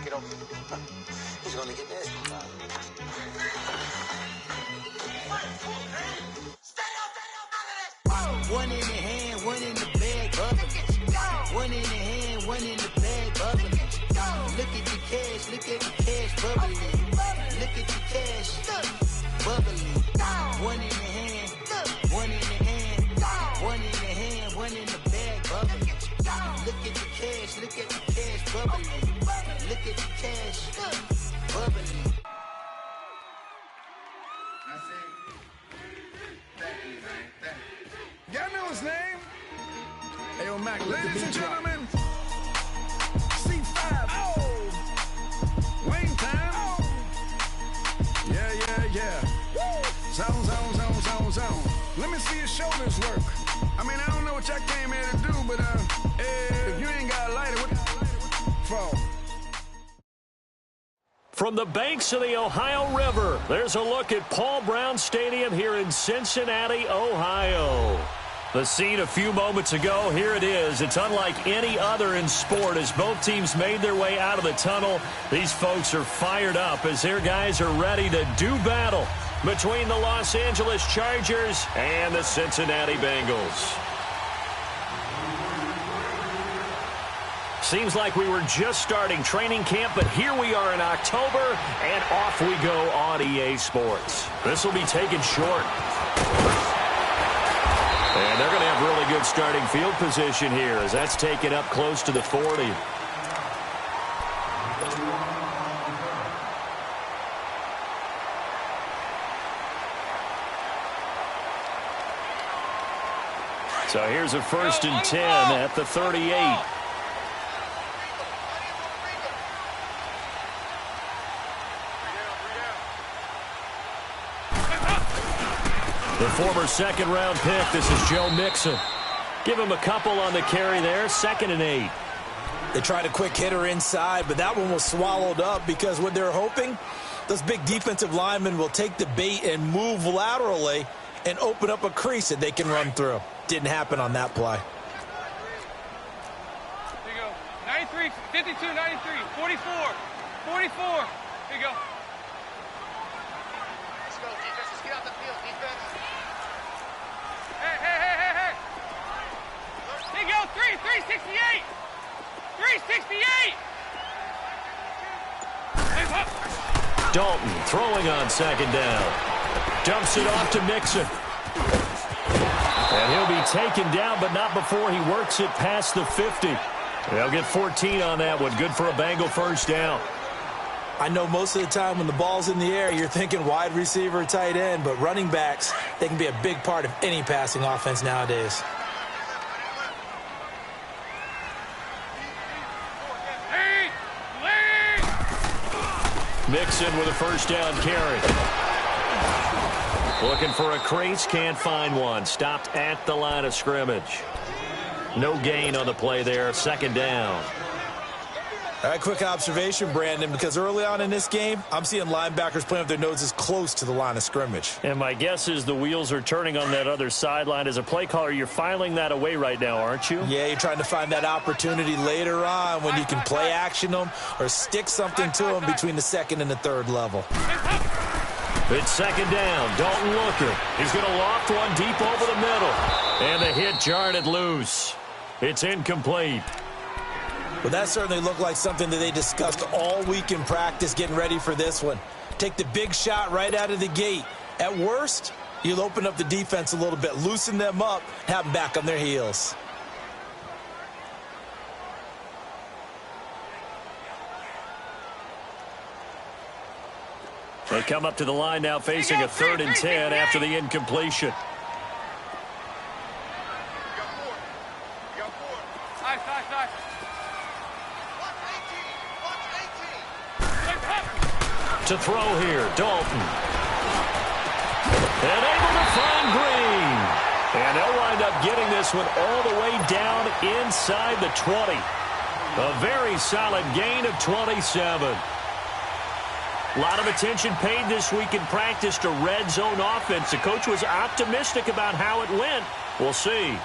He's going to get this. One in the hand, one in the bag, bubbling. One in the hand, one in the bag, bubbling. Look at the cash, look at the cash, bubbling. Look at the cash, bubbling. One in the hand, one in the hand, one in the hand, one in the bag, bubbling. Look at the cash, look at the cash, bubbling. Look at the cash, bubbling. Y'all know his name? Ayo, Mac, ladies and gentlemen, C5. Oh! Wayne time. Oh! Yeah. Zone. Let me see your shoulders work. I mean, I don't know what y'all came here to do, but if you ain't got a lighter, what for? From the banks of the Ohio River, there's a look at Paul Brown Stadium here in Cincinnati, Ohio. The scene a few moments ago, here it is. It's unlike any other in sport as both teams made their way out of the tunnel. These folks are fired up as their guys are ready to do battle between the Los Angeles Chargers and the Cincinnati Bengals. Seems like we were just starting training camp, but here we are in October, and off we go on EA Sports. This will be taken short. And they're going to have really good starting field position here as that's taken up close to the 40. So here's a 1st and 10 at the 38. The former second-round pick, this is Joe Mixon. Give him a couple on the carry there, 2nd and 8. They tried a quick hitter inside, but that one was swallowed up because what they're hoping, those big defensive linemen will take the bait and move laterally and open up a crease that they can run through. Didn't happen on that play. Here you go. 93, 52, 93, 44, 44. Here you go. Let's go, defense. Let's get out the field, defense. Hey. There you go, 368. 368. Dalton throwing on 2nd down. Dumps it off to Mixon. And he'll be taken down, but not before he works it past the 50. They'll get 14 on that one. Good for a Bengal 1st down. I know most of the time when the ball's in the air, you're thinking wide receiver, tight end, but running backs, they can be a big part of any passing offense nowadays. Mixon with a 1st down carry. Looking for a crease, can't find one. Stopped at the line of scrimmage. No gain on the play there, 2nd down. All right, quick observation, Brandon, because early on in this game, I'm seeing linebackers playing with their noses close to the line of scrimmage. And my guess is the wheels are turning on that other sideline. As a play caller, you're filing that away right now, aren't you? Yeah, you're trying to find that opportunity later on when you can play action them or stick something to them between the 2nd and the 3rd level. It's 2nd down. Dalton looking. He's going to loft one deep over the middle. And the hit jarred it loose. It's incomplete. Well, that certainly looked like something that they discussed all week in practice getting ready for this one. Take the big shot right out of the gate. At worst, you'll open up the defense a little bit, loosen them up, have them back on their heels. They come up to the line now facing a 3rd and 10 after the incompletion. To throw here, Dalton. And able to find Green. And they'll wind up getting this one all the way down inside the 20. A very solid gain of 27. A lot of attention paid this week in practice to red zone offense. The coach was optimistic about how it went. We'll see.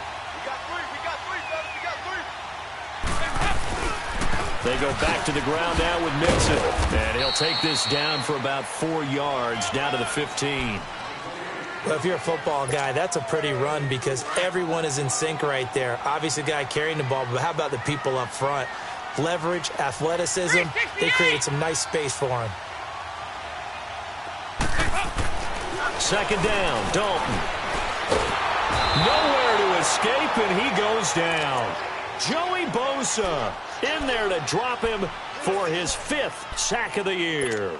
They go back to the ground now with Mixon. And he'll take this down for about 4 yards, down to the 15. Well, if you're a football guy, that's a pretty run because everyone is in sync right there. Obviously, the guy carrying the ball, but how about the people up front? Leverage, athleticism, they created some nice space for him. Second down, Dalton. Nowhere to escape, and he goes down. Joey Bosa in there to drop him for his 5th sack of the year.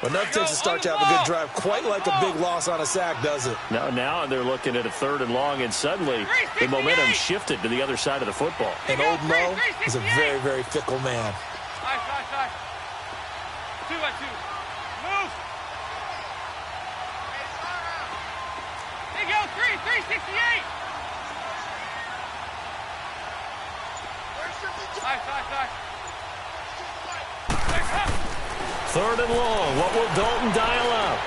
Well, nothing takes a start to have a good drive. Quite like a big loss on a sack, does it? Now they're looking at a 3rd and long, and suddenly the momentum shifted to the other side of the football. And old Mo is a very, very fickle man. Nice. 2-by-2. Move. There you go, 368. Nice. 3rd and long. What will Dalton dial up?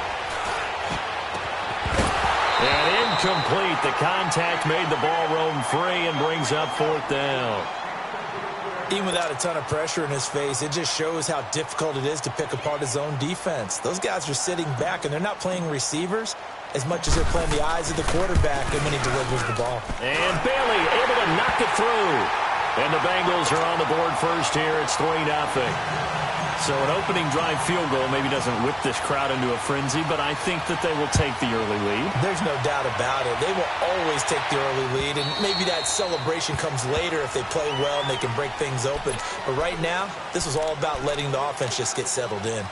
And incomplete. The contact made the ball roam free and brings up 4th down. Even without a ton of pressure in his face, it just shows how difficult it is to pick apart his own defense. Those guys are sitting back, and they're not playing receivers as much as they're playing the eyes of the quarterback and when he delivers the ball. And Bailey able to knock it through. And the Bengals are on the board first here. It's 3-0. So an opening drive field goal maybe doesn't whip this crowd into a frenzy, but I think that they will take the early lead. There's no doubt about it. They will always take the early lead, and maybe that celebration comes later if they play well and they can break things open. But right now, this was all about letting the offense just get settled in.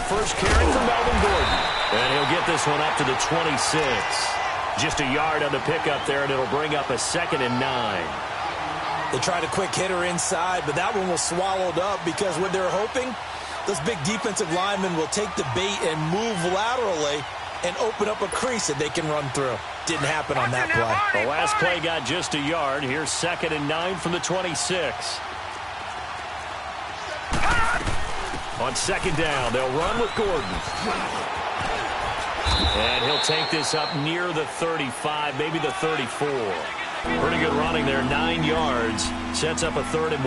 First carry from Melvin Gordon. And he'll get this one up to the 26. Just a yard on the pickup there, and it'll bring up a 2nd and 9. They tried a quick hitter inside, but that one was swallowed up because what they're hoping, those big defensive linemen will take the bait and move laterally and open up a crease that they can run through. Didn't happen on that play. The last play got just a yard. Here's 2nd and 9 from the 26. On 2nd down, they'll run with Gordon. And he'll take this up near the 35, maybe the 34. Pretty good running there, 9 yards. Sets up a 3rd and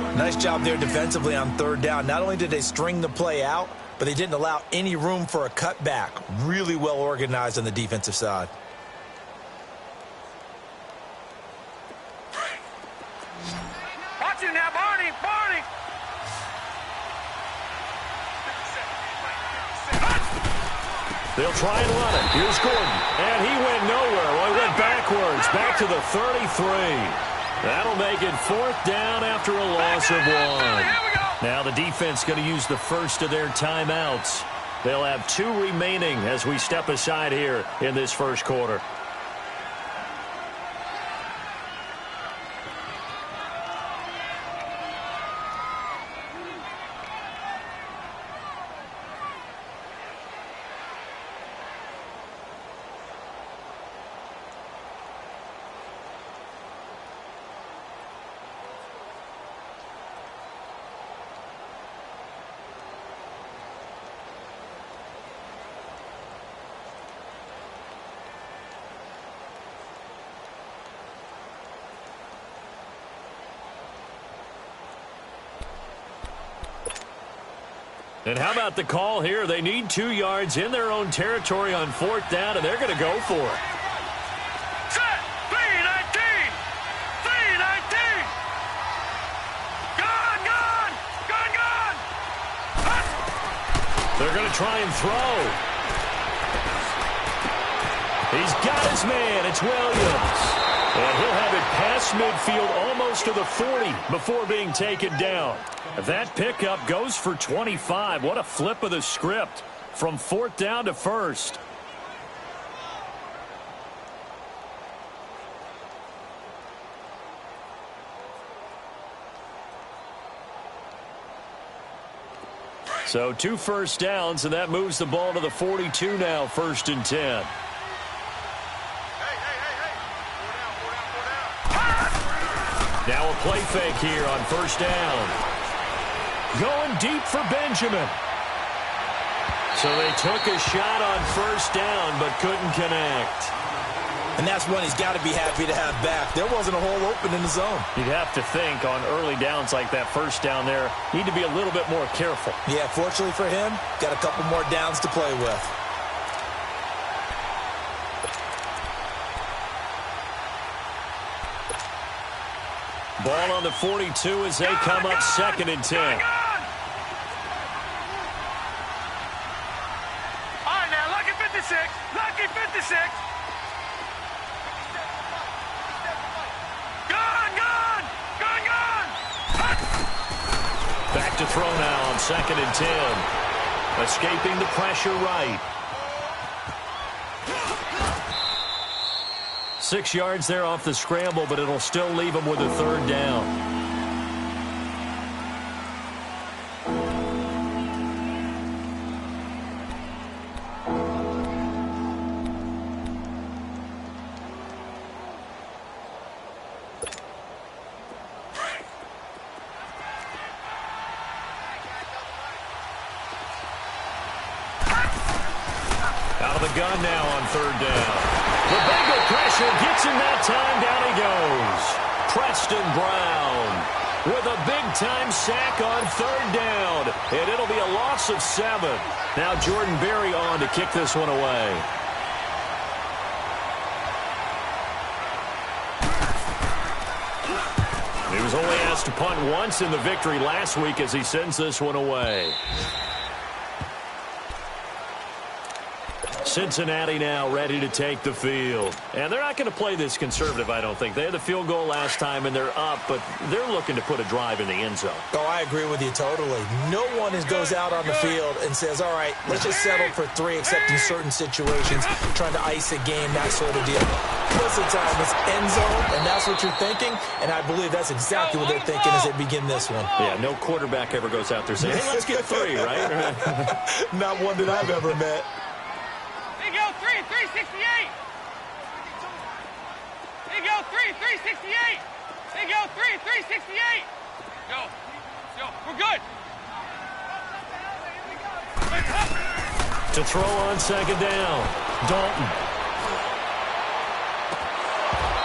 1. Nice job there defensively on 3rd down. Not only did they string the play out, but they didn't allow any room for a cutback. Really well organized on the defensive side. Watch it now, Barney. They'll try and run it. Here's Gordon. And he went nowhere. Well, he went backwards. Back to the 33. That'll make it 4th down after a loss of 1. Now the defense going to use the first of their timeouts. They'll have 2 remaining as we step aside here in this first quarter. And how about the call here? They need 2 yards in their own territory on 4th down, and they're going to go for it. Set! 3-19! 3-19! Gone! They're going to try and throw. He's got his man. It's Williams. And he'll have it past midfield almost to the 40 before being taken down. That pickup goes for 25. What a flip of the script from 4th down to 1st. So 2 first downs, and that moves the ball to the 42 now, 1st and 10. Now a play fake here on 1st down. Going deep for Benjamin. So they took a shot on 1st down, but couldn't connect. And that's one he's got to be happy to have back. There wasn't a hole open in the zone. You'd have to think on early downs like that 1st down there, need to be a little bit more careful. Yeah, fortunately for him, got a couple more downs to play with. Ball on the 42 as they come up 2nd and 10. All right, now, lucky 56. Lucky 56. Gone. Back to throw now on 2nd and 10. Escaping the pressure right. 6 yards there off the scramble, but it'll still leave him with a 3rd down. Out of the gun now on 3rd down. The Bengal pressure gets him that time. Down he goes. Preston Brown with a big-time sack on 3rd down. And it'll be a loss of 7. Now Jordan Berry on to kick this one away. He was only asked to punt once in the victory last week as he sends this one away. Cincinnati now ready to take the field. And they're not going to play this conservative, I don't think. They had the field goal last time, and they're up, but they're looking to put a drive in the end zone. Oh, I agree with you totally. No one goes out on the field and says, all right, let's just settle for 3, except in certain situations, trying to ice a game, that sort of deal. Most of the time, it's end zone, and that's what you're thinking, and I believe that's exactly what they're thinking as they begin this one. Yeah, no quarterback ever goes out there saying, hey, let's get 3, right? Not one that I've ever met. There you go, 368. There you go, 368. There you go, 368. Go. We're good. To throw on 2nd down, Dalton.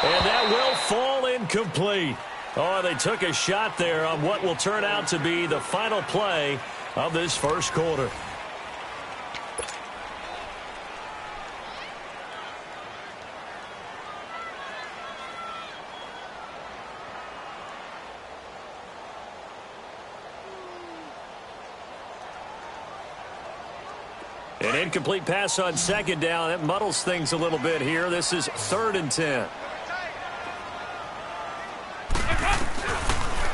And that will fall incomplete. Oh, they took a shot there on what will turn out to be the final play of this 1st quarter. An incomplete pass on 2nd down. That muddles things a little bit here. This is 3rd and 10.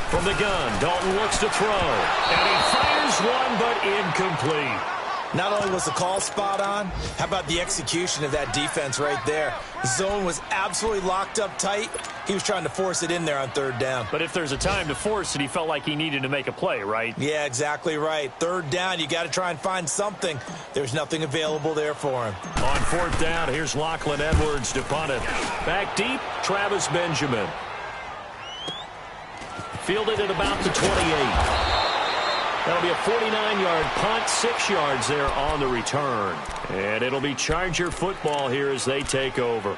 From the gun, Dalton looks to throw. And he fires one, but incomplete. Not only was the call spot on, how about the execution of that defense right there? The zone was absolutely locked up tight. He was trying to force it in there on 3rd down. But if there's a time to force it, he felt like he needed to make a play, right? Yeah, exactly right. 3rd down, you got to try and find something. There's nothing available there for him. On 4th down, here's Lachlan Edwards to punt it. Back deep, Travis Benjamin. Fielded at about the 28. That'll be a 49-yard punt, 6 yards there on the return. And it'll be Charger football here as they take over.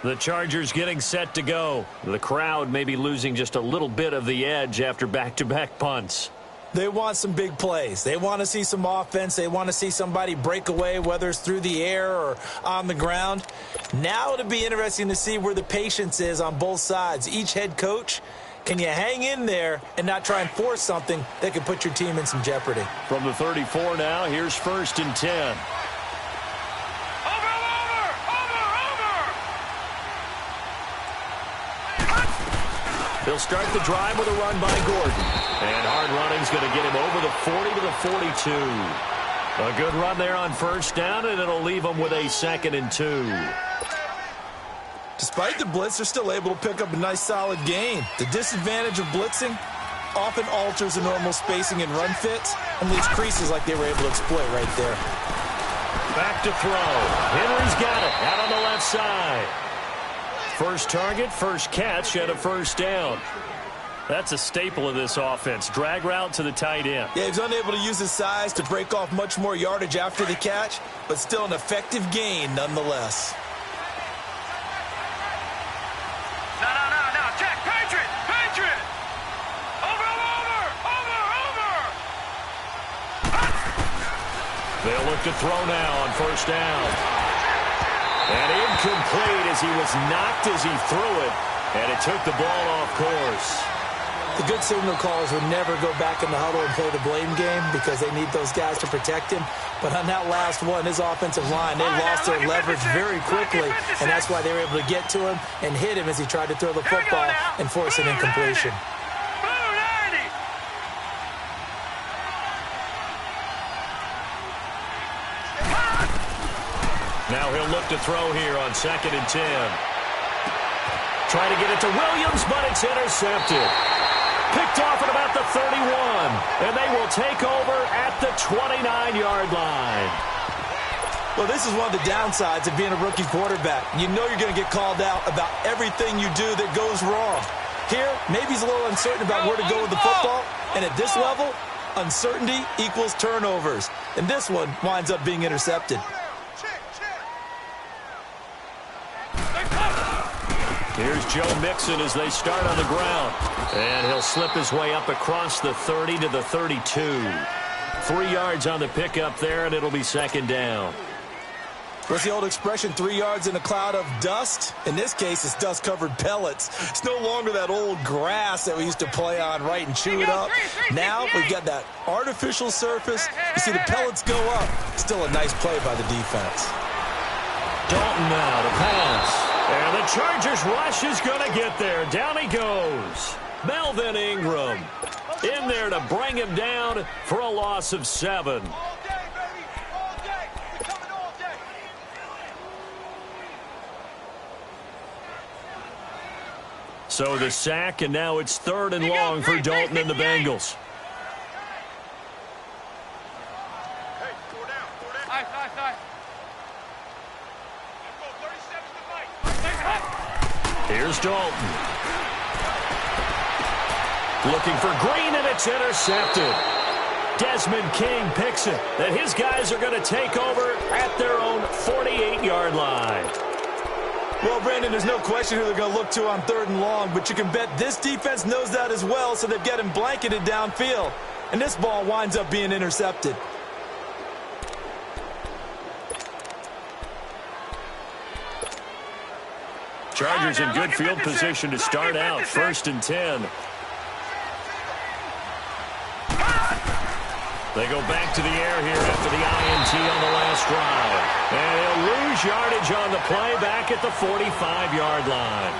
The Chargers getting set to go. The crowd may be losing just a little bit of the edge after back-to-back punts. They want some big plays. They want to see some offense. They want to see somebody break away, whether it's through the air or on the ground. Now it'll be interesting to see where the patience is on both sides. Each head coach, can you hang in there and not try and force something that could put your team in some jeopardy? From the 34 now, here's 1st and 10. They'll start the drive with a run by Gordon. And hard running's going to get him over the 40 to the 42. A good run there on 1st down, and it'll leave him with a 2nd and 2. Despite the blitz, they're still able to pick up a nice solid gain. The disadvantage of blitzing, often alters the normal spacing and run fits and leaves creases like they were able to exploit right there. Back to throw. Henry's got it out on the left side. First target, first catch, and a first down. That's a staple of this offense. Drag route to the tight end. Yeah, he's unable to use his size to break off much more yardage after the catch, but still an effective gain nonetheless. No. Check. Patriot. Over. They'll look to throw now on first down. And incomplete as he was knocked as he threw it, and it took the ball off course. The good signal callers would never go back in the huddle and play the blame game because they need those guys to protect him. But on that last one, his offensive line, they lost their leverage very quickly, and that's why they were able to get to him and hit him as he tried to throw the football and force an incompletion. Now he'll look to throw here on 2nd and 10. Trying to get it to Williams, but it's intercepted. Picked off at about the 31, and they will take over at the 29-yard line. Well, this is one of the downsides of being a rookie quarterback. You know you're going to get called out about everything you do that goes wrong. Here, maybe he's a little uncertain about where to go with the football, and at this level, uncertainty equals turnovers. And this one winds up being intercepted. Here's Joe Mixon as they start on the ground. And he'll slip his way up across the 30 to the 32. 3 yards on the pickup there, and it'll be 2nd down. What's the old expression, 3 yards in a cloud of dust? In this case, it's dust-covered pellets. It's no longer that old grass that we used to play on, right, and chew it up. Now we've got that artificial surface. You see the pellets go up. Still a nice play by the defense. Dalton now to pass. And the Chargers rush is going to get there. Down he goes. Melvin Ingram in there to bring him down for a loss of 7. So the sack, and now it's 3rd and long for Dalton and the Bengals. Here's Dalton. Looking for Green, and it's intercepted. Desmond King picks it, that his guys are going to take over at their own 48-yard line. Well, Brandon, there's no question who they're going to look to on 3rd and long, but you can bet this defense knows that as well, so they've got him blanketed downfield. And this ball winds up being intercepted. Chargers in good field position to start out. 1st and 10. They go back to the air here after the INT on the last drive. And he'll lose yardage on the play back at the 45-yard line.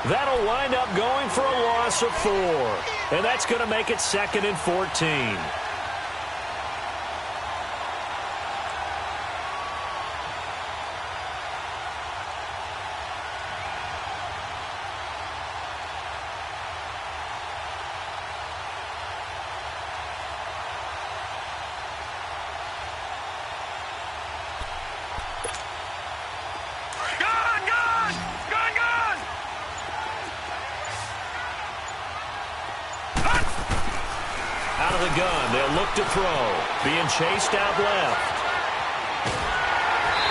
That'll wind up going for a loss of 4. And that's going to make it 2nd and 14. Out of the gun, they'll look to throw. Being chased out left.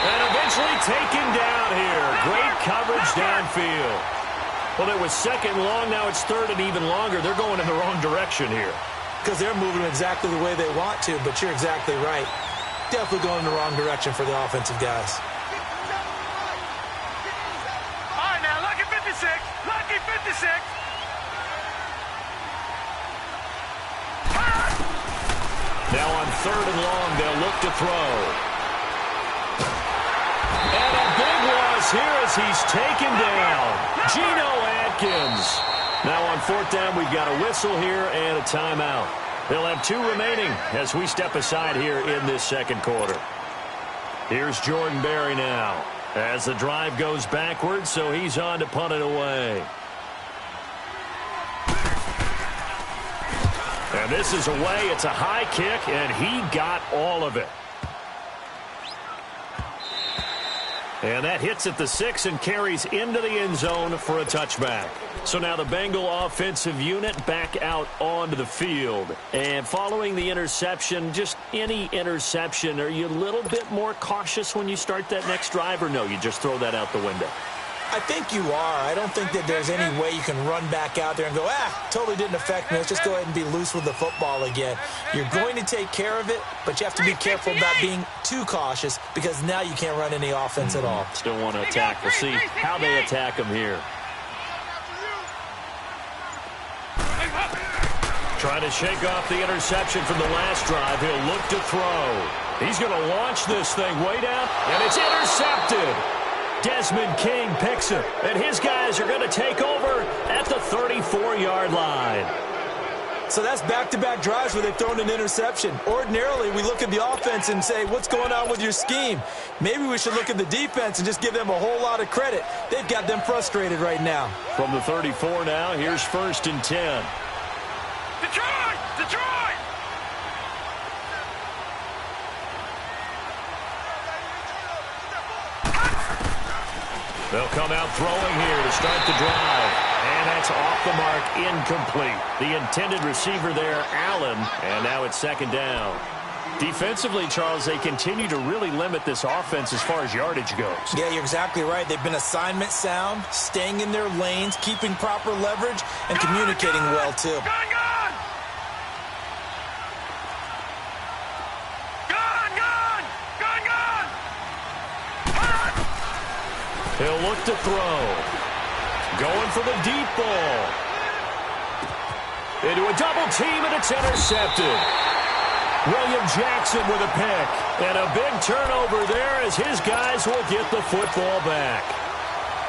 And eventually taken down here. Great coverage downfield. Well, it was 2nd and long. Now it's 3rd and even longer. They're going in the wrong direction here. Because they're moving exactly the way they want to, but you're exactly right. Definitely going in the wrong direction for the offensive guys. All right, now, lucky 56. Lucky 56. Now on 3rd and long, they'll look to throw. And a big loss here as he's taken down. Geno Atkins. Now on 4th down, we've got a whistle here and a timeout. They'll have 2 remaining as we step aside here in this 2nd quarter. Here's Jordan Berry now as the drive goes backwards, so he's on to punt it away. this is away. It's a high kick, and he got all of it. And that hits at the 6 and carries into the end zone for a touchback. So now the Bengal offensive unit back out onto the field. And following the interception, just any interception, are you a little bit more cautious when you start that next drive, or no, you just throw that out the window? I think you are. I don't think that there's any way you can run back out there and go, totally didn't affect me. Let's just go ahead and be loose with the football again. You're going to take care of it, but you have to be careful about being too cautious because now you can't run any offense at all. Still want to attack. We'll see how they attack him here. Trying to shake off the interception from the last drive. He'll look to throw. He's going to launch this thing way down, and it's intercepted. Desmond King picks it, and his guys are going to take over at the 34-yard line. So that's back-to-back drives where they've thrown an interception. Ordinarily, we look at the offense and say, what's going on with your scheme? Maybe we should look at the defense and just give them a whole lot of credit. They've got them frustrated right now. From the 34 now, here's 1st and 10. Detroit! Detroit! They'll come out throwing here to start the drive. And that's off the mark, incomplete. The intended receiver there, Allen, and now it's 2nd down. Defensively, Charles, they continue to really limit this offense as far as yardage goes. Yeah, you're exactly right. They've been assignment sound, staying in their lanes, keeping proper leverage, and communicating well, too. He'll look to throw. Going for the deep ball. Into a double team, and it's intercepted. William Jackson with a pick. And a big turnover there as his guys will get the football back.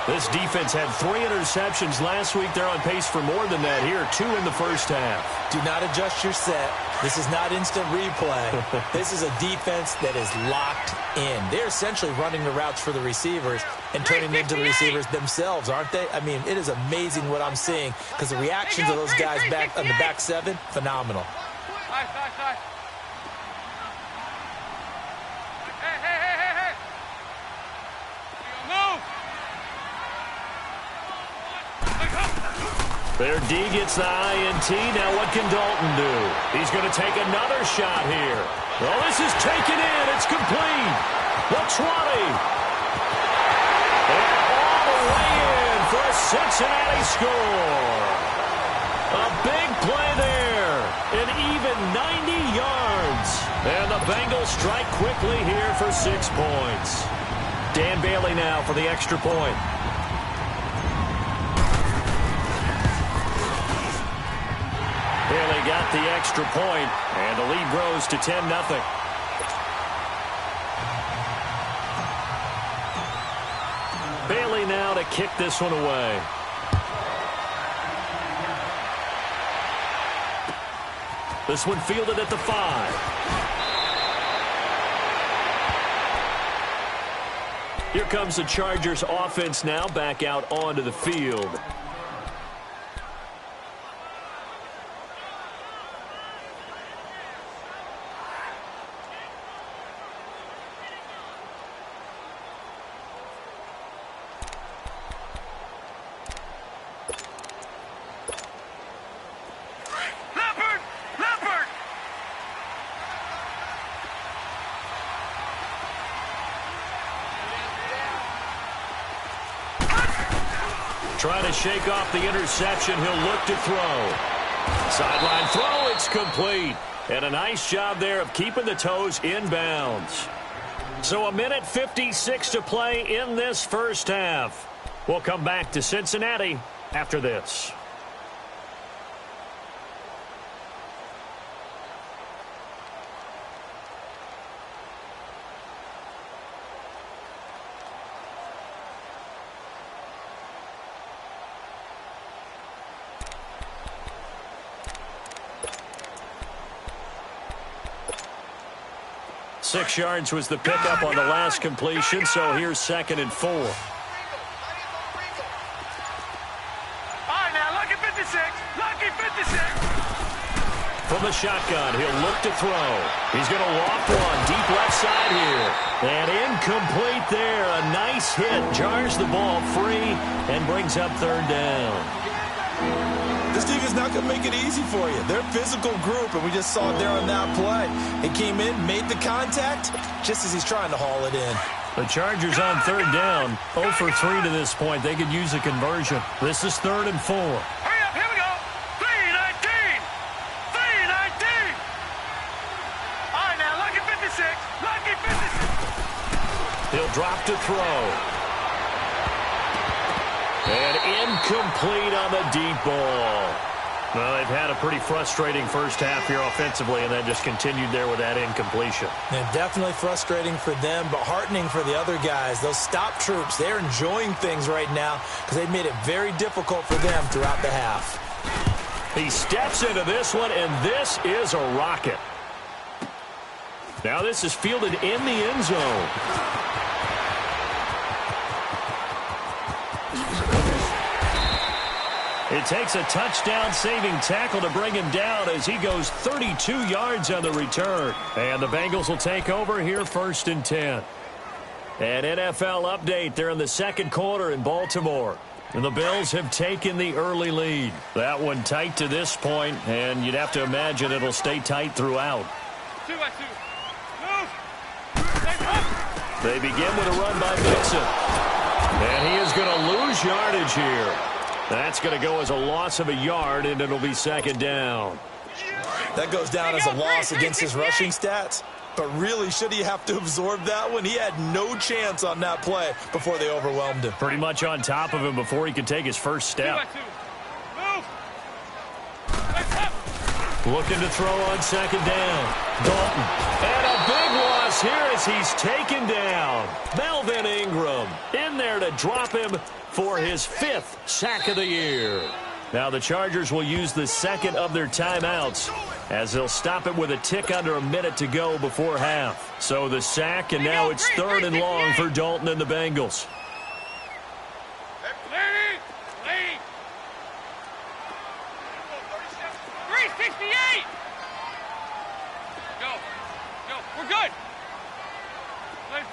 This defense had 3 interceptions last week. They're on pace for more than that here. 2 in the first half. Do not adjust your set. This is not instant replay. This is a defense that is locked in. They're essentially running the routes for the receivers and turning into the receivers themselves, aren't they? I mean, it is amazing what I'm seeing because the reactions of those guys back on the back 7, phenomenal. Nice. Hey. Move. Their D gets the INT. Now what can Dalton do? He's going to take another shot here. Well, this is taken in. It's complete. The 20. And all the way in for a Cincinnati score. A big play there. An even 90 yards. And the Bengals strike quickly here for 6 points. Dan Bailey now for the extra point. Bailey got the extra point, and the lead grows to 10-0. Bailey now to kick this one away. This one fielded at the 5. Here comes the Chargers offense now back out onto the field. Trying to shake off the interception. He'll look to throw. Sideline throw. It's complete. And a nice job there of keeping the toes in bounds. So 1:56 to play in this first half. We'll come back to Cincinnati after this. Six yards was the pickup on the last completion, so here's 2nd and 4. All right, now, lucky 56. Lucky 56. From the the shotgun. He'll look to throw. He's going to loft one deep left side here. And incomplete there. A nice hit. Jars the ball free and brings up third down. This defense not going to make it easy for you. They're a physical group, and we just saw it there on that play. He came in, made the contact, just as he's trying to haul it in. The Chargers on third down. 0 for 3 to this point. They could use a conversion. This is 3rd and 4. Hurry up, here we go. 3-19. 3-19. All right, now, lucky 56. Lucky 56. He'll drop to throw. And incomplete on the deep ball. Well, they've had a pretty frustrating first half here offensively, and then just continued there with that incompletion. And definitely frustrating for them, but heartening for the other guys. Those stop troops, they're enjoying things right now because they've made it very difficult for them throughout the half. He steps into this one, and this is a rocket. Now this is fielded in the end zone. It takes a touchdown-saving tackle to bring him down as he goes 32 yards on the return. And the Bengals will take over here 1st and 10. An NFL update. They're in the second quarter in Baltimore. And the Bills have taken the early lead. That one tight to this point, and you'd have to imagine it'll stay tight throughout. 2 by 2. Move. They begin with a run by Mixon. And he is going to lose yardage here. That's going to go as a loss of a yard, and it'll be 2nd down. That goes down as a loss against his rushing stats. But really, should he have to absorb that one? He had no chance on that play before they overwhelmed him. Pretty much on top of him before he could take his first step. 2 by 2. Move. Looking to throw on 2nd down. Dalton. And a big loss here as he's taken down. Melvin Ingram in there to drop him for his 5th sack of the year. Now the Chargers will use the second of their timeouts as they'll stop it with a tick under a minute to go before half. So the sack, and now it's 3rd and long for Dalton and the Bengals. 368. Go. We're good.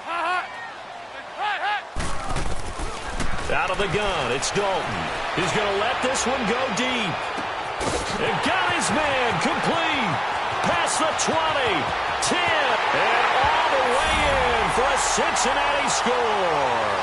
Hot. Out of the gun, it's Dalton. He's going to let this one go deep. And got his man complete. Past the 20, 10, and all the way in for a Cincinnati score.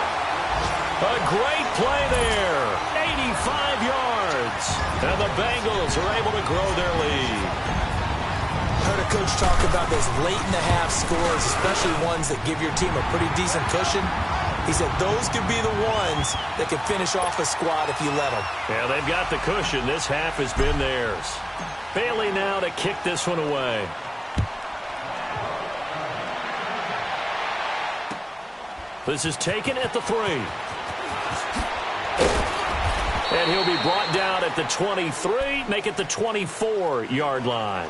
A great play there. 85 yards. And the Bengals are able to grow their lead. I heard a coach talk about those late-in-the-half scores, especially ones that give your team a pretty decent cushion. He said those could be the ones that could finish off a squad if you let them. Yeah, they've got the cushion. This half has been theirs. Bailey now to kick this one away. This is taken at the 3. And he'll be brought down at the 23, make it the 24-yard line.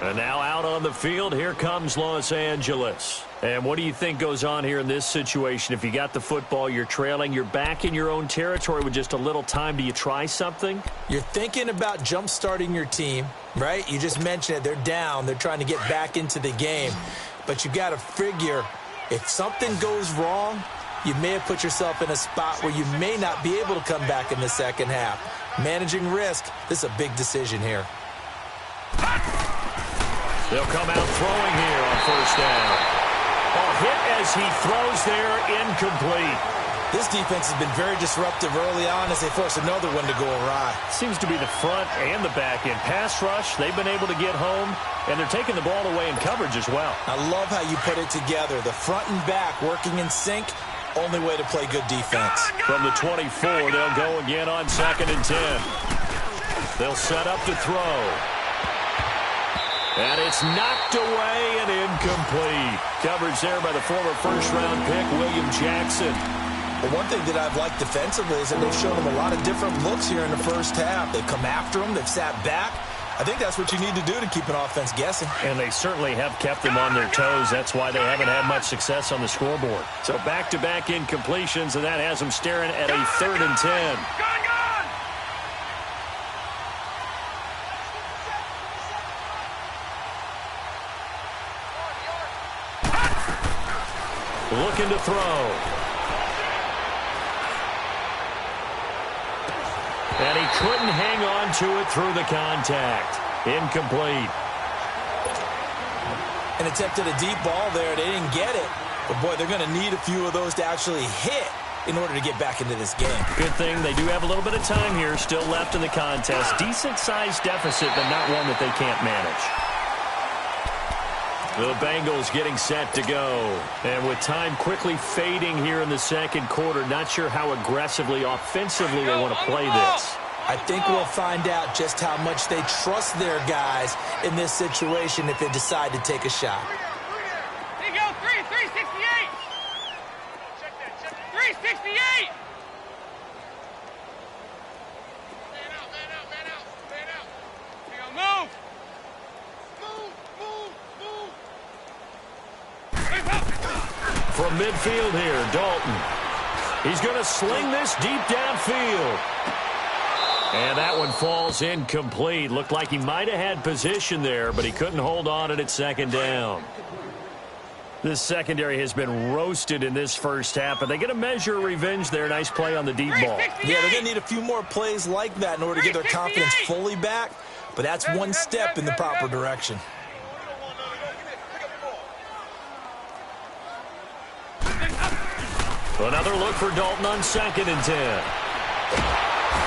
And now out on the field, here comes Los Angeles. And what do you think goes on here in this situation? If you got the football, you're trailing, you're back in your own territory with just a little time. Do you try something? You're thinking about jump-starting your team, right? You just mentioned it. They're down. They're trying to get back into the game. But you got to figure if something goes wrong, you may have put yourself in a spot where you may not be able to come back in the second half. Managing risk, this is a big decision here. They'll come out throwing here on 1st down. A hit as he throws there, incomplete. This defense has been very disruptive early on as they force another one to go awry. Seems to be the front and the back end. Pass rush, they've been able to get home, and they're taking the ball away in coverage as well. I love how you put it together. The front and back working in sync, only way to play good defense. From the 24, they'll go again on 2nd and 10. They'll set up to throw. And it's knocked away and incomplete. Coverage there by the former first-round pick, William Jackson. But one thing that I've liked defensively is that they've shown them a lot of different looks here in the first half. They've come after them. They've sat back. I think that's what you need to do to keep an offense guessing. And they certainly have kept them on their toes. That's why they haven't had much success on the scoreboard. So back-to-back incompletions, and that has them staring at a 3rd and 10. looking to throw. And he couldn't hang on to it through the contact. Incomplete. And attempted a deep ball there. They didn't get it. But, boy, they're going to need a few of those to actually hit in order to get back into this game. Good thing they do have a little bit of time here still left in the contest. Decent-sized deficit, but not one that they can't manage. The Bengals getting set to go. And with time quickly fading here in the second quarter, not sure how aggressively, offensively they want to play this. I think we'll find out just how much they trust their guys in this situation if they decide to take a shot. Here you go, 368. Check that, check that. 368. Man out, man out, man out, man out. Here you go, move. Move, move, move. From midfield here, Dalton. He's going to sling this deep downfield. And that one falls incomplete. Looked like he might have had position there, but he couldn't hold on at second down. This secondary has been roasted in this first half, but they get a measure of revenge there. Nice play on the deep ball. Yeah, they're going to need a few more plays like that in order to get their confidence fully back, but that's one step in the proper direction. Another look for Dalton on 2nd and 10.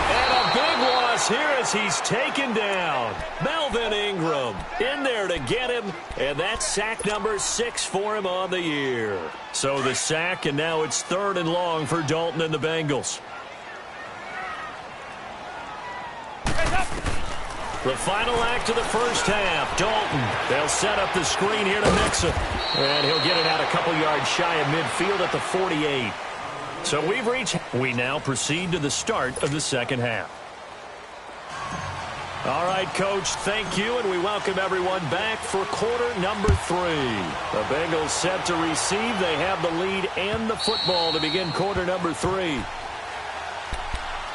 And a big loss here as he's taken down. Melvin Ingram in there to get him, and that's sack number 6 for him on the year. So the sack, and now it's 3rd and long for Dalton and the Bengals. The final act of the first half, Dalton. They'll set up the screen here to Mixon. And he'll get it out a couple yards shy of midfield at the 48. So we now proceed to the start of the second half. All right, Coach, thank you, and we welcome everyone back for quarter number 3. The Bengals set to receive. They have the lead and the football to begin quarter number 3.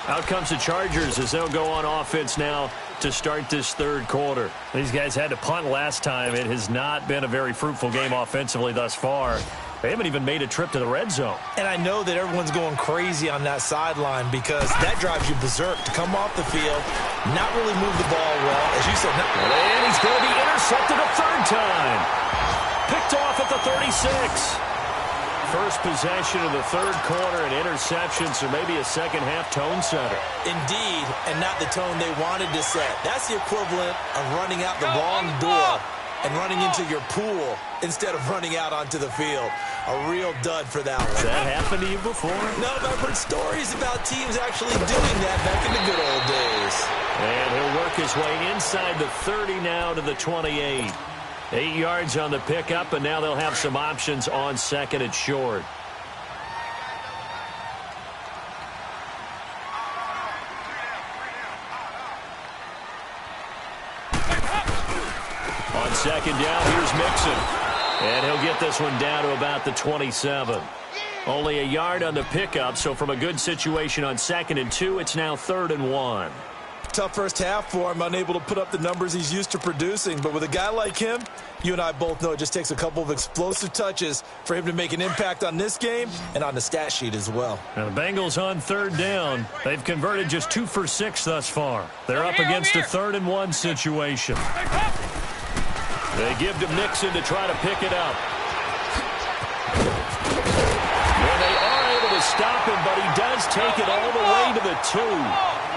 Out comes the Chargers as they'll go on offense now to start this third quarter. These guys had to punt last time. It has not been a very fruitful game offensively thus far. They haven't even made a trip to the red zone. And I know that everyone's going crazy on that sideline because that drives you berserk to come off the field, not really move the ball well. As you said, and he's going to be intercepted a third time. Picked off at the 36. First possession of the third quarter, and interception, so maybe a second half tone setter. Indeed, and not the tone they wanted to set. That's the equivalent of running out the wrong door and running into your pool instead of running out onto the field. A real dud for that one. Has that happened to you before? No, but I've heard stories about teams actually doing that back in the good old days. And he'll work his way inside the 30 now to the 28. 8 yards on the pickup, and now they'll have some options on 2nd and short. On 2nd down, here's Mixon. And he'll get this one down to about the 27. Only a yard on the pickup, so from a good situation on 2nd and 2, it's now 3rd and 1. Tough first half for him, unable to put up the numbers he's used to producing. But with a guy like him, you and I both know it just takes a couple of explosive touches for him to make an impact on this game and on the stat sheet as well. Now the Bengals on 3rd down. They've converted just 2 for 6 thus far. They're up against a 3rd and 1 situation. They give to Mixon to try to pick it up. And they are able to stop him, but he does take it all the way to the 2.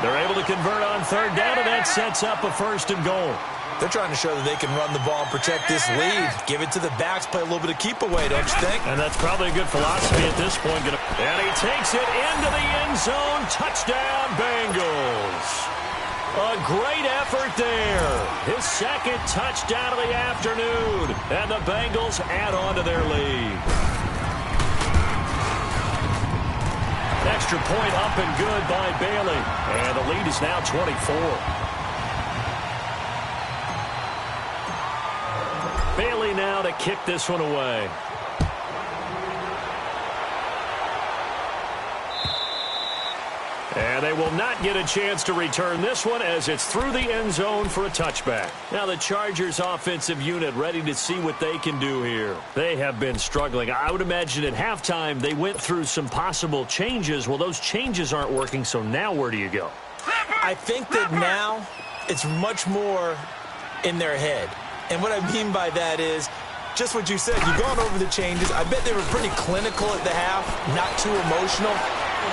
They're able to convert on 3rd down, and that sets up a 1st and goal. They're trying to show that they can run the ball and protect this lead. Give it to the backs, play a little bit of keep away, don't you think? And that's probably a good philosophy at this point. And he takes it into the end zone. Touchdown, Bengals. A great effort there. His 2nd touchdown of the afternoon. And the Bengals add on to their lead. Extra point up and good by Bailey. And the lead is now 24. Bailey now to kick this one away. And And they will not get a chance to return this one as it's through the end zone for a touchback. Now the Chargers offensive unit ready to see what they can do here. They have been struggling. I would imagine at halftime they went through some possible changes. Well, those changes aren't working, so now where do you go? I think that now it's much more in their head. And what I mean by that is just what you said. You've gone over the changes. I bet they were pretty clinical at the half, not too emotional.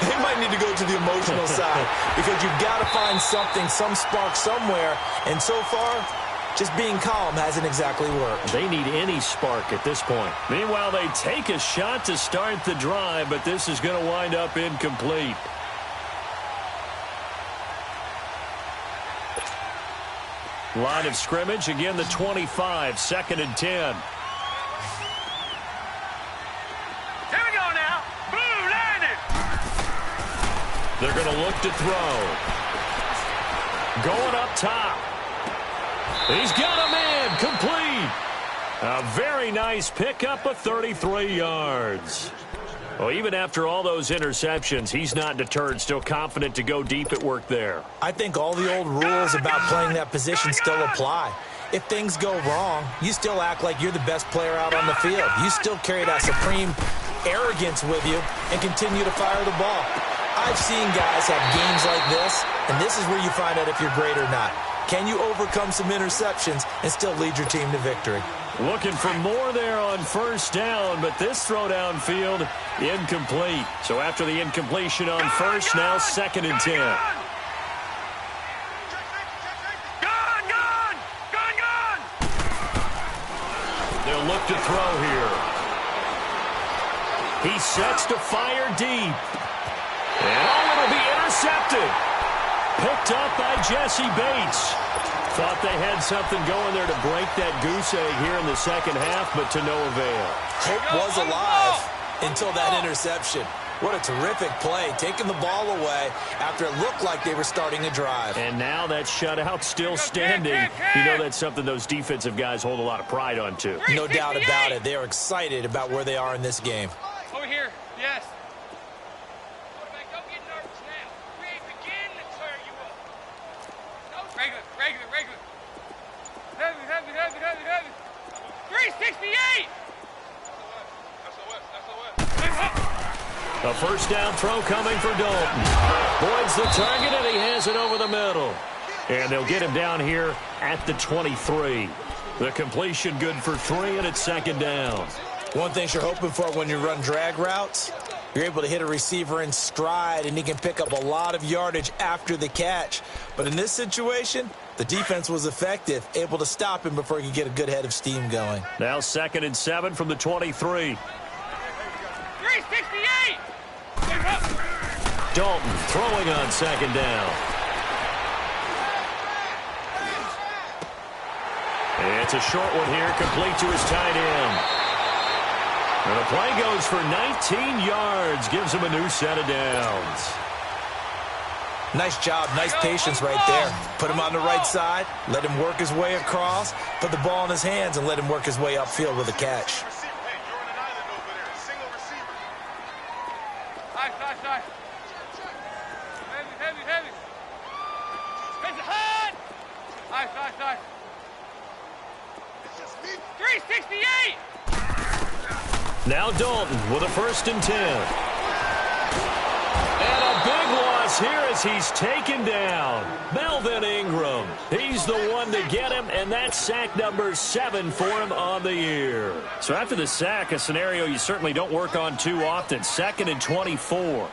They might need to go to the emotional side because you've got to find something, some spark somewhere. And so far, just being calm hasn't exactly worked. They need any spark at this point. Meanwhile, they take a shot to start the drive, but this is going to wind up incomplete. Line of scrimmage, again the 25, 2nd and 10. Here we go now. Blue landed. They're going to look to throw. Going up top. He's got a man, complete. A very nice pickup of 33 yards. Well, even after all those interceptions, he's not deterred, still confident to go deep at work there. I think all the old rules about playing that position still apply. If things go wrong, you still act like you're the best player out on the field. You still carry that supreme arrogance with you and continue to fire the ball. I've seen guys have games like this, and this is where you find out if you're great or not. Can you overcome some interceptions and still lead your team to victory? Looking for more there on first down, but this throw downfield incomplete. So after the incompletion on first, now 2nd and 10. Gone! They'll look to throw here. He sets to fire deep. And it'll be intercepted. Picked up by Jesse Bates. Thought they had something going there to break that goose egg here in the second half, but to no avail. Hope was alive until that interception. What a terrific play, taking the ball away after it looked like they were starting a drive. And now that shutout still standing. You know that's something those defensive guys hold a lot of pride on, too. No doubt about it. They are excited about where they are in this game. Over here, yes. Quarterback, don't get nervous now. We ain't beginning to clear you up. No, regular. Heavy. 368! A first down throw coming for Dalton. Boyd's the target, and he has it over the middle. And they'll get him down here at the 23. The completion good for 3, and it's 2nd down. One thing you're hoping for when you run drag routes, you're able to hit a receiver in stride, and he can pick up a lot of yardage after the catch. But in this situation, the defense was effective, able to stop him before he could get a good head of steam going. Now 2nd and 7 from the 23. 368! Dalton throwing on 2nd down. It's a short one here, complete to his tight end. And the play goes for 19 yards, gives him a new set of downs. Nice job, nice patience right there. Put him on the right side, let him work his way across, put the ball in his hands, and let him work his way upfield with a catch. Nice. Heavy. It's hot! Nice. 368! Now Dalton with a 1st and 10. And a big loss here as he's taken down. Melvin Ingram. He's the one to get him, and that's sack number 7 for him on the year. So after the sack, a scenario you certainly don't work on too often. 2nd and 24.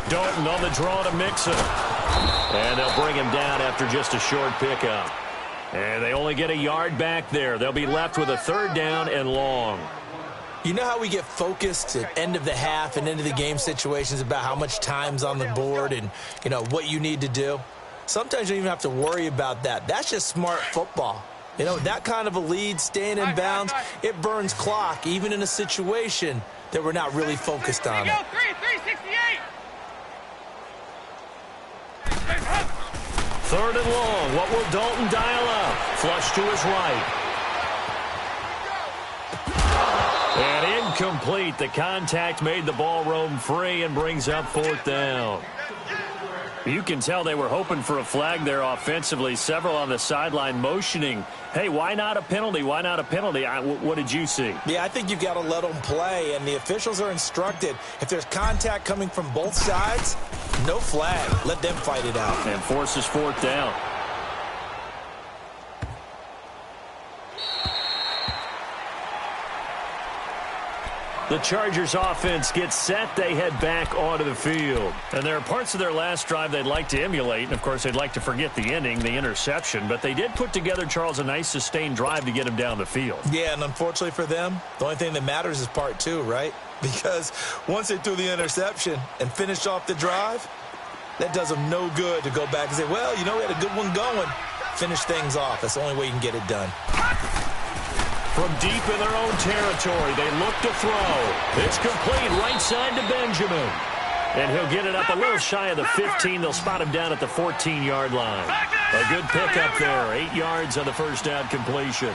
Dalton on the draw to Mixon. And they'll bring him down after just a short pickup. And they only get a yard back there. They'll be left with a 3rd down and long. You know how we get focused at end of the half and into the game situations about how much time's on the board and, you know, what you need to do? Sometimes you don't even have to worry about that. That's just smart football. You know, that kind of a lead, staying in bounds, it burns clock, even in a situation that we're not really focused on. 368! 3rd and long. What will Dalton dial up? Flush to his right. And incomplete. The contact made the ball roam free and brings up 4th down. You can tell they were hoping for a flag there offensively. Several on the sideline motioning, hey, why not a penalty? Why not a penalty? What did you see? Yeah, I think you've got to let them play, and the officials are instructed. If there's contact coming from both sides, no flag. Let them fight it out. And forces 4th down. The Chargers offense gets set. They head back onto the field. And there are parts of their last drive they'd like to emulate. And, of course, they'd like to forget the ending, the interception. But they did put together, Charles, a nice sustained drive to get him down the field. Yeah, and unfortunately for them, the only thing that matters is part 2, right? Because once they threw the interception and finished off the drive, that does them no good to go back and say, well, you know, we had a good one going. Finish things off. That's the only way you can get it done. From deep in their own territory, they look to throw. It's complete right side to Benjamin. And he'll get it up a little shy of the 15. They'll spot him down at the 14-yard line. A good pickup there. 8 yards on the first down completion.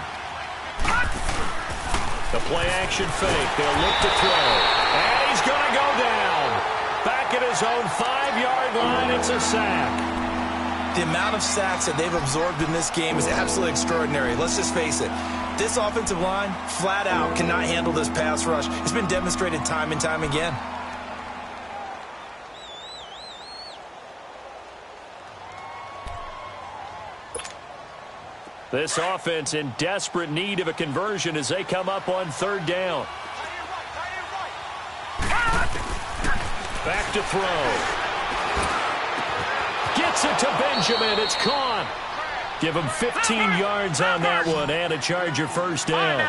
The play-action fake. They'll look to throw. And he's going to go down. Back at his own 5-yard line. It's a sack. The amount of sacks that they've absorbed in this game is absolutely extraordinary. Let's just face it. This offensive line, flat out, cannot handle this pass rush. It's been demonstrated time and time again. This offense in desperate need of a conversion as they come up on 3rd down. Back to throw. Gets it to Benjamin. It's caught. Give him 15 yards on that one and a Charger first down.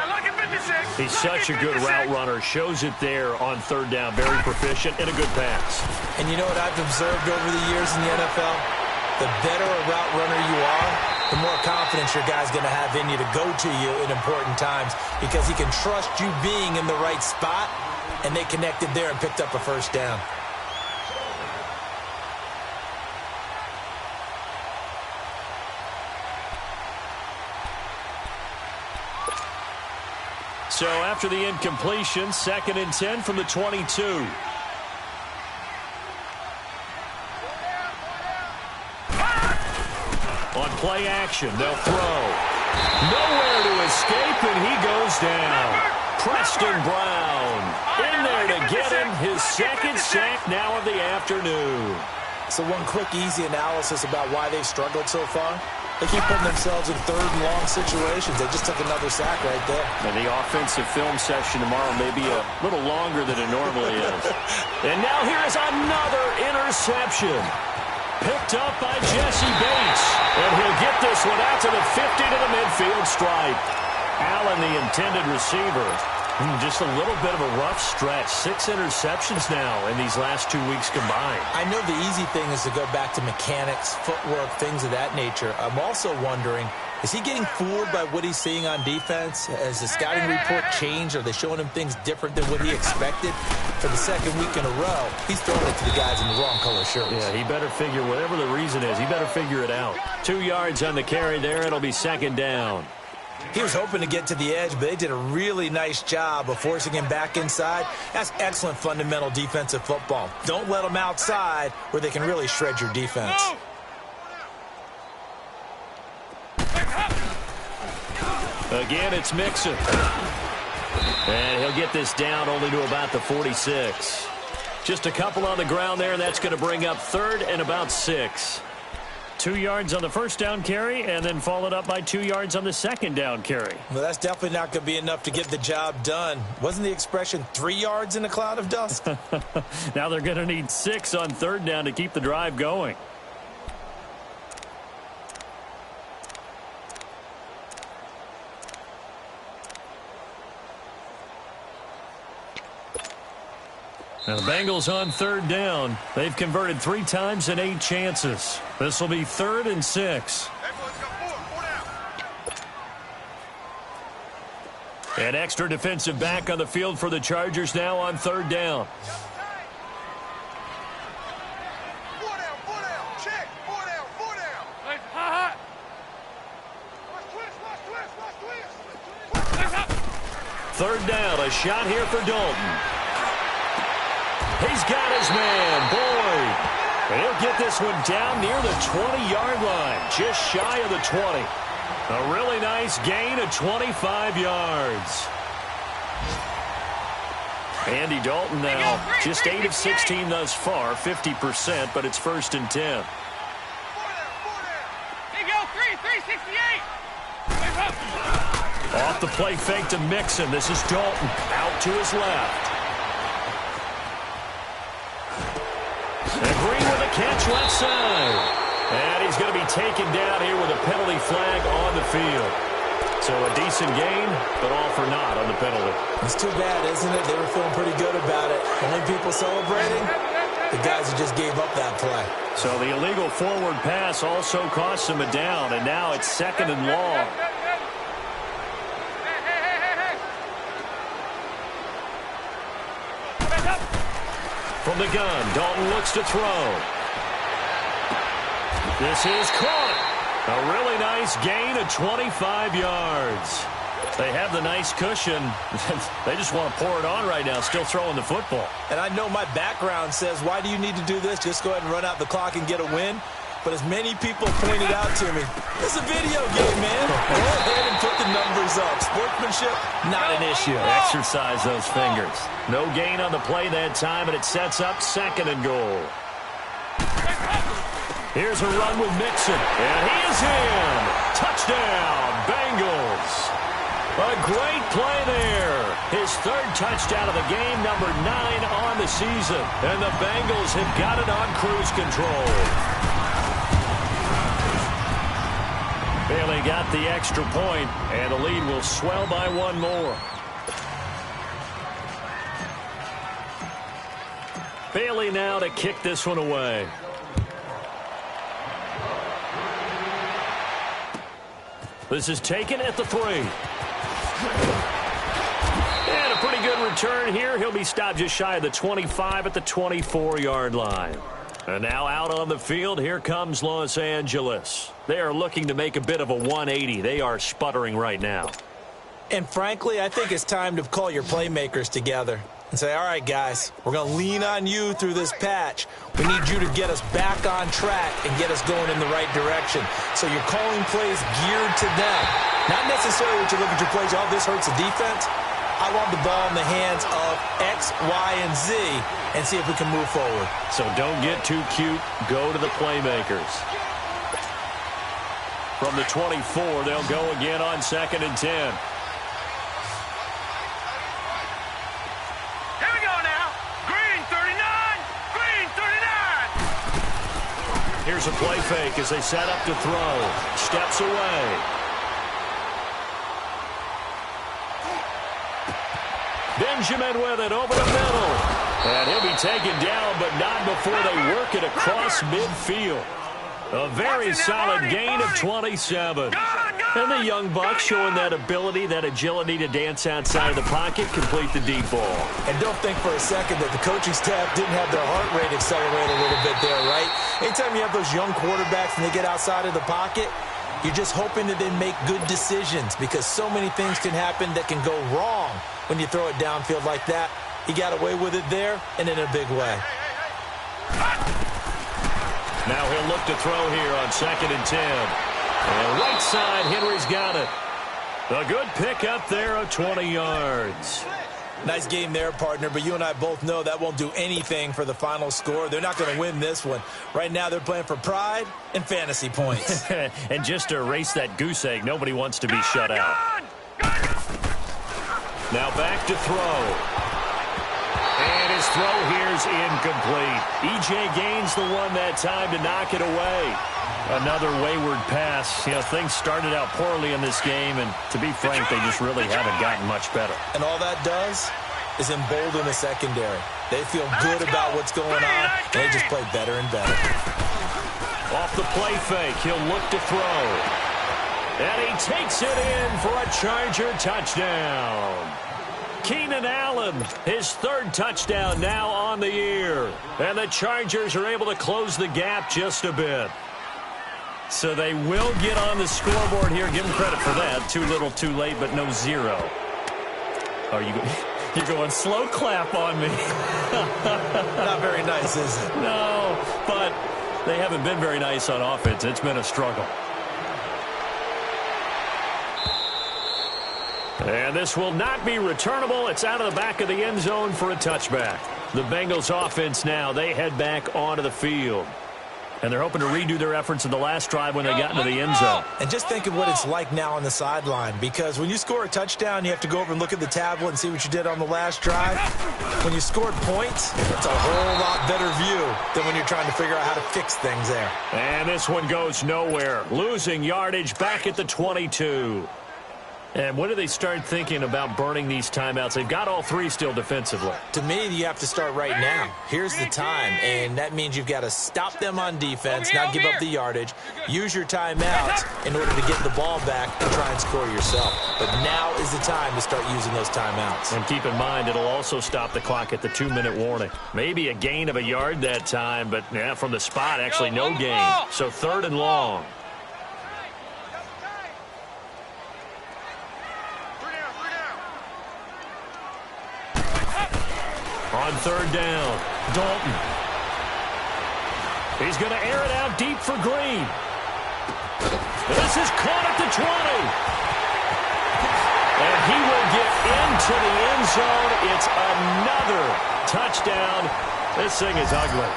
He's such a good route runner. Shows it there on 3rd down. Very proficient and a good pass. And you know what I've observed over the years in the NFL? The better a route runner you are, the more confidence your guy's going to have in you to go to you in important times because he can trust you being in the right spot, and they connected there and picked up a first down. So after the incompletion, 2nd and 10 from the 22. On play action, they'll throw. Nowhere to escape, and he goes down. Preston Brown in there to get him his 2nd sack now of the afternoon. So one quick, easy analysis about why they've struggled so far. They keep putting themselves in 3rd and long situations. They just took another sack right there. And the offensive film session tomorrow may be a little longer than it normally is. And now here is another interception. Picked up by Jesse Bates. And he'll get this one out to the 50 to the midfield stripe. Allen, the intended receiver. Just a little bit of a rough stretch. 6 interceptions now in these last 2 weeks combined. I know the easy thing is to go back to mechanics, footwork, things of that nature. I'm also wondering, is he getting fooled by what he's seeing on defense? Has the scouting report changed? Are they showing him things different than what he expected? For the 2nd week in a row, he's throwing it to the guys in the wrong color shirts. Yeah, he better figure, whatever the reason is, he better figure it out. 2 yards on the carry there. It'll be 2nd down. He was hoping to get to the edge, but they did a really nice job of forcing him back inside. That's excellent fundamental defensive football. Don't let them outside where they can really shred your defense. Again, it's Mixon. And he'll get this down only to about the 46. Just a couple on the ground there, and that's going to bring up 3rd and about 6. 2 yards on the first down carry, and then followed up by 2 yards on the 2nd down carry. Well, that's definitely not going to be enough to get the job done. Wasn't the expression 3 yards in a cloud of dust? Now they're going to need 6 on 3rd down to keep the drive going. Now the Bengals on 3rd down. They've converted 3 times in 8 chances. This will be 3rd and 6. An extra defensive back on the field for the Chargers now on 3rd down. third down. A shot here for Dalton. He's got his man, Boyd. And he'll get this one down near the 20-yard line, just shy of the 20. A really nice gain of 25 yards. Andy Dalton now just 8 of 16 thus far, 50%, but it's 1st and 10. They go 368. Off the play fake to Mixon. This is Dalton out to his left. And Green with a catch left side. And he's going to be taken down here with a penalty flag on the field. So a decent gain, but all for naught on the penalty. It's too bad, isn't it? They were feeling pretty good about it. Only people celebrating, the guys who just gave up that play. So the illegal forward pass also cost him a down, and now it's 2nd and long. From the gun, Dalton looks to throw. This is caught. A really nice gain of 25 yards. They have the nice cushion. They just want to pour it on right now, still throwing the football. And I know my background says, why do you need to do this? Just go ahead and run out the clock and get a win. But as many people pointed out to me, it's a video game, man. Go ahead and put the numbers up. Sportsmanship, not an issue. Exercise those fingers. No gain on the play that time, and it sets up 2nd and goal. Here's a run with Mixon, and he is in. Touchdown, Bengals. A great play there. His 3rd touchdown of the game, number 9 on the season. And the Bengals have got it on cruise control. Bailey got the extra point, and the lead will swell by 1 more. Bailey now to kick this one away. This is taken at the 3. And a pretty good return here. He'll be stopped just shy of the 25 at the 24-yard line. And now out on the field, here comes Los Angeles. They are looking to make a bit of a 180. They are sputtering right now. And frankly, I think it's time to call your playmakers together and say, all right, guys, we're going to lean on you through this patch. We need you to get us back on track and get us going in the right direction. So you're calling plays geared to them. Not necessarily what you look at your plays, oh, this hurts the defense. I want the ball in the hands of X, Y, and Z and see if we can move forward. So don't get too cute. Go to the playmakers. From the 24, they'll go again on 2nd and 10. Here's a play fake as they set up to throw. Steps away. Benjamin with it over the middle. And he'll be taken down, but not before they work it across midfield. A very solid gain of 27. And the young Bucks showing that ability, that agility to dance outside of the pocket, complete the deep ball. And don't think for a second that the coaching staff didn't have their heart rate accelerate a little bit there, right? Anytime you have those young quarterbacks and they get outside of the pocket, you're just hoping that they make good decisions because so many things can happen that can go wrong when you throw it downfield like that. He got away with it there and in a big way. Now he'll look to throw here on 2nd and 10. And right side, Henry's got it. A good pick up there of 20 yards. Nice game there, partner, but you and I both know that won't do anything for the final score. They're not going to win this one. Right now, they're playing for pride and fantasy points. And just to erase that goose egg, nobody wants to be shut out. Now back to throw. And his throw here's incomplete. E.J. Gaines the one that time to knock it away. Another wayward pass. You know, things started out poorly in this game, and to be frank, they just really haven't gotten much better. And all that does is embolden the secondary. They feel good about what's going on, and they just play better and better. Off the play fake, he'll look to throw. And he takes it in for a Charger touchdown. Keenan Allen, his 3rd touchdown now on the year. And the Chargers are able to close the gap just a bit. So they will get on the scoreboard here. Give them credit for that. Too little, too late, but no 0. Are you you're going slow clap on me? Not very nice, is it? No, but they haven't been very nice on offense. It's been a struggle. And this will not be returnable. It's out of the back of the end zone for a touchback. The Bengals offense now, they head back onto the field. And they're hoping to redo their efforts in the last drive when they got into the end zone. And just think of what it's like now on the sideline, because when you score a touchdown, you have to go over and look at the tablet and see what you did on the last drive. When you scored points, it's a whole lot better view than when you're trying to figure out how to fix things there. And this one goes nowhere. Losing yardage back at the 22. And when do they start thinking about burning these timeouts? They've got all three still defensively. To me, you have to start right now. Here's the time, and that means you've got to stop them on defense, not give up the yardage, use your timeouts in order to get the ball back and try and score yourself. But now is the time to start using those timeouts. And keep in mind, it'll also stop the clock at the 2-minute warning. Maybe a gain of a yard that time, but yeah, from the spot, actually no gain. So 3rd and long. On 3rd down, Dalton. He's going to air it out deep for Green. This is caught at the 20. And he will get into the end zone. It's another touchdown. This thing is ugly.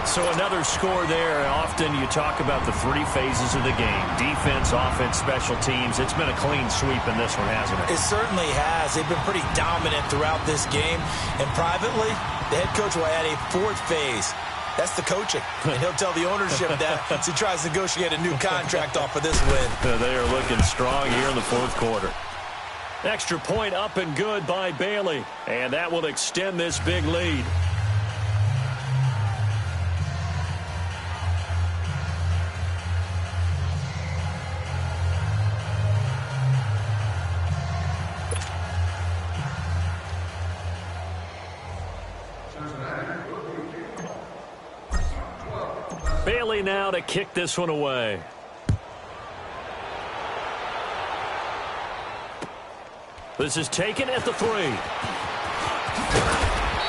So another score there. Often you talk about the 3 phases of the game. Defense, offense, special teams. It's been a clean sweep in this one, hasn't it? It certainly has. They've been pretty dominant throughout this game. And privately, the head coach will add a 4th phase. That's the coaching. And he'll tell the ownership that as he tries to negotiate a new contract off of this win. They are looking strong here in the 4th quarter. Extra point up and good by Bailey. And that will extend this big lead. Bailey now to kick this one away. This is taken at the 3.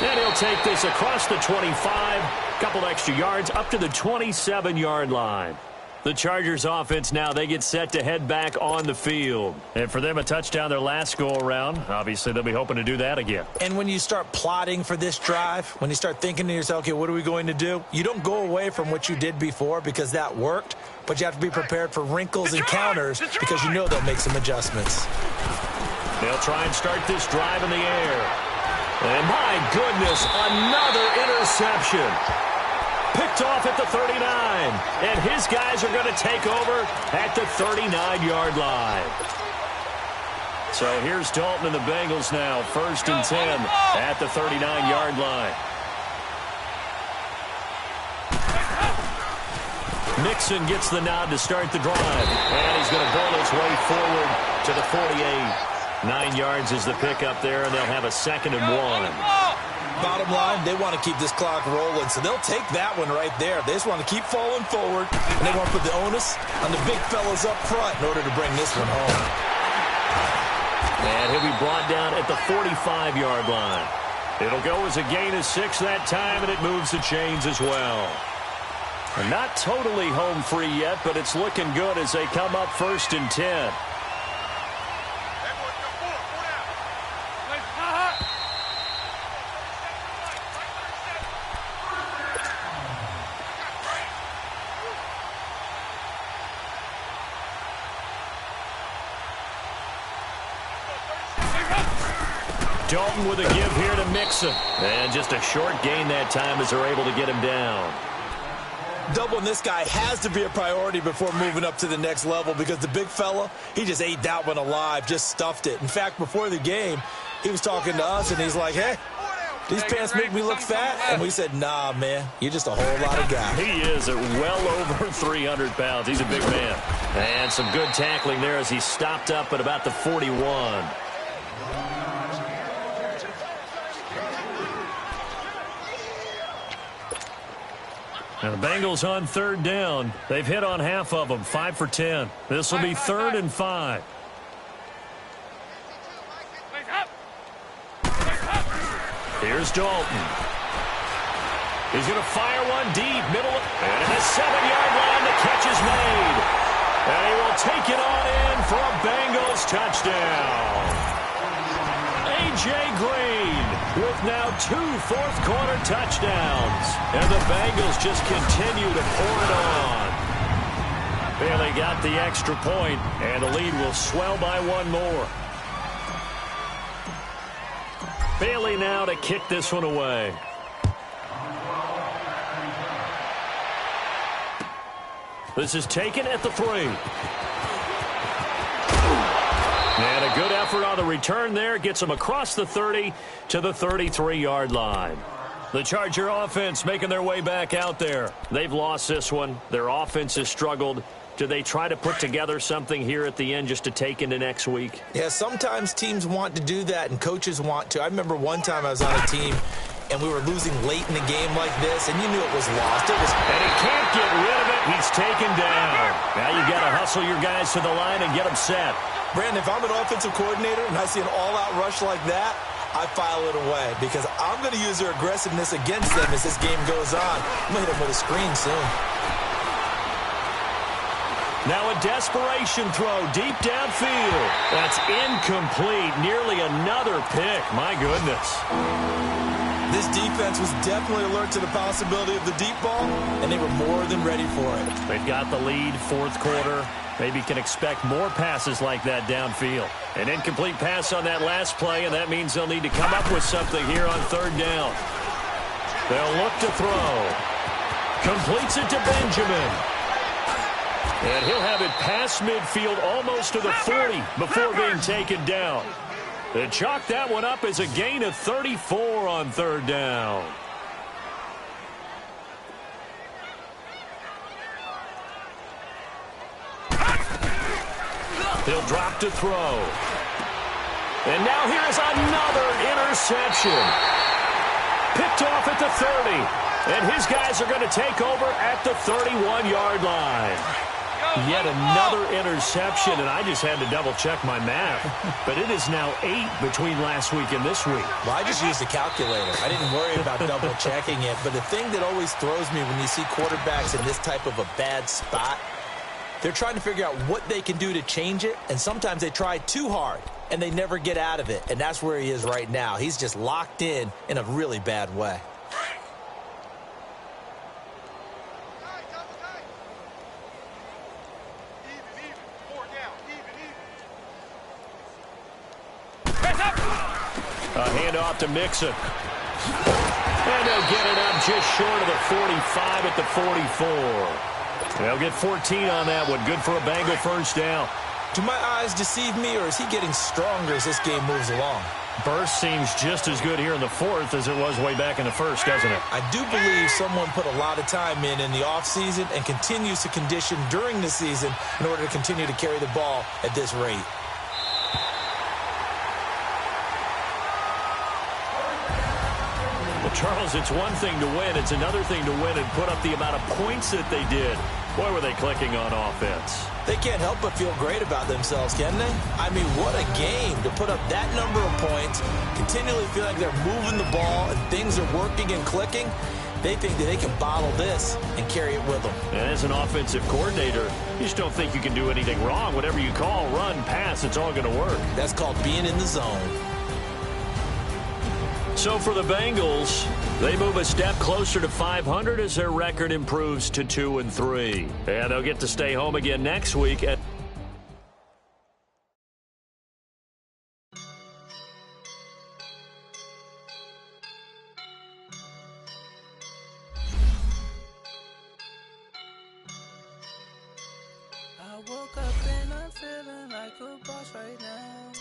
And he'll take this across the 25. Couple extra yards up to the 27-yard line. The Chargers offense now, they get set to head back on the field. And for them, a touchdown their last go-around. Obviously, they'll be hoping to do that again. And when you start plotting for this drive, when you start thinking to yourself, okay, what are we going to do? You don't go away from what you did before because that worked, but you have to be prepared for wrinkles and counters because you know they'll make some adjustments. They'll try and start this drive in the air. And my goodness, another interception. Picked off at the 39. And his guys are going to take over at the 39-yard line. So here's Dalton and the Bengals now. 1st and 10 at the 39-yard line. Mixon gets the nod to start the drive. And he's going to burn his way forward to the 48. 9 yards is the pickup there, and they'll have a 2nd and 1. Bottom line, they want to keep this clock rolling, so they'll take that one right there. They just want to keep falling forward, and they want to put the onus on the big fellas up front in order to bring this one home. And he'll be brought down at the 45-yard line. It'll go as a gain of 6 that time, and it moves the chains as well. And not totally home free yet, but it's looking good as they come up 1st and 10. Dalton with a give here to Mixon. And just a short gain that time as they're able to get him down. Doubling this guy has to be a priority before moving up to the next level because the big fella, he just ate that one alive, just stuffed it. In fact, before the game, he was talking to us, and he's like, hey, these pants make me look fat? And we said, nah, man, you're just a whole lot of guy. He is at well over 300 pounds. He's a big man. And some good tackling there as he stopped up at about the 41. Now the Bengals on 3rd down. They've hit on half of them, 5 for 10. This will be 3rd and 5. Here's Dalton. He's going to fire one deep, middle, and at the 7-yard line, the catch is made. And he will take it on in for a Bengals touchdown. A.J. Green with now 2 fourth-quarter touchdowns. And the Bengals just continue to pour it on. Bailey got the extra point, and the lead will swell by 1 more. Bailey now to kick this one away. This is taken at the 3. And a good effort on the return there. Gets him across the 30 to the 33-yard line. The Charger offense making their way back out there. They've lost this one. Their offense has struggled. Do they try to put together something here at the end just to take into next week? Yeah, sometimes teams want to do that and coaches want to. I remember one time I was on a team and we were losing late in the game like this, and you knew it was lost. And he can't get rid of it. He's taken down. Now you got to hustle your guys to the line and get them set. Brandon, if I'm an offensive coordinator and I see an all-out rush like that, I file it away because I'm going to use their aggressiveness against them as this game goes on. I'm going to hit them with a screen soon. Now a desperation throw deep downfield. That's incomplete. Nearly another pick. My goodness. This defense was definitely alert to the possibility of the deep ball, and they were more than ready for it. They've got the lead, fourth quarter. Maybe can expect more passes like that downfield. An incomplete pass on that last play, and that means they'll need to come up with something here on 3rd down. They'll look to throw. Completes it to Benjamin. And he'll have it past midfield almost to the 40 before being taken down. They chalk that one up as a gain of 34 on 3rd down. He'll drop to throw. And now here's another interception. Picked off at the 30. And his guys are going to take over at the 31-yard line. Yet another interception, and I just had to double-check my math. But it is now 8 between last week and this week. Well, I just used a calculator. I didn't worry about double-checking it. But the thing that always throws me when you see quarterbacks in this type of a bad spot, they're trying to figure out what they can do to change it, and sometimes they try too hard, and they never get out of it. And that's where he is right now. He's just locked in a really bad way. A handoff to Mixon. And they'll get it up just short of the 45 at the 44. They'll get 14 on that one. Good for a Bengal first down. Do my eyes deceive me, or is he getting stronger as this game moves along? Burst seems just as good here in the 4th as it was way back in the 1st, doesn't it? I do believe someone put a lot of time in the offseason and continues to condition during the season in order to continue to carry the ball at this rate. Well, Charles, it's one thing to win. It's another thing to win and put up the amount of points that they did. Boy, were they clicking on offense. They can't help but feel great about themselves, can they? I mean, what a game to put up that number of points, continually feel like they're moving the ball and things are working and clicking. They think that they can bottle this and carry it with them. And as an offensive coordinator, you just don't think you can do anything wrong. Whatever you call, run, pass, it's all going to work. That's called being in the zone. So for the Bengals, they move a step closer to 500 as their record improves to 2-3. And they'll get to stay home again next week. I woke up and I'm feeling like a boss right now.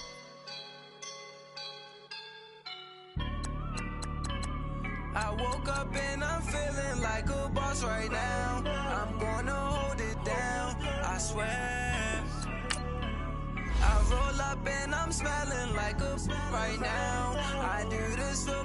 I woke up and I'm feeling like a boss right now. I'm gonna hold it down, I swear. I roll up and I'm smelling like a right now. I do this for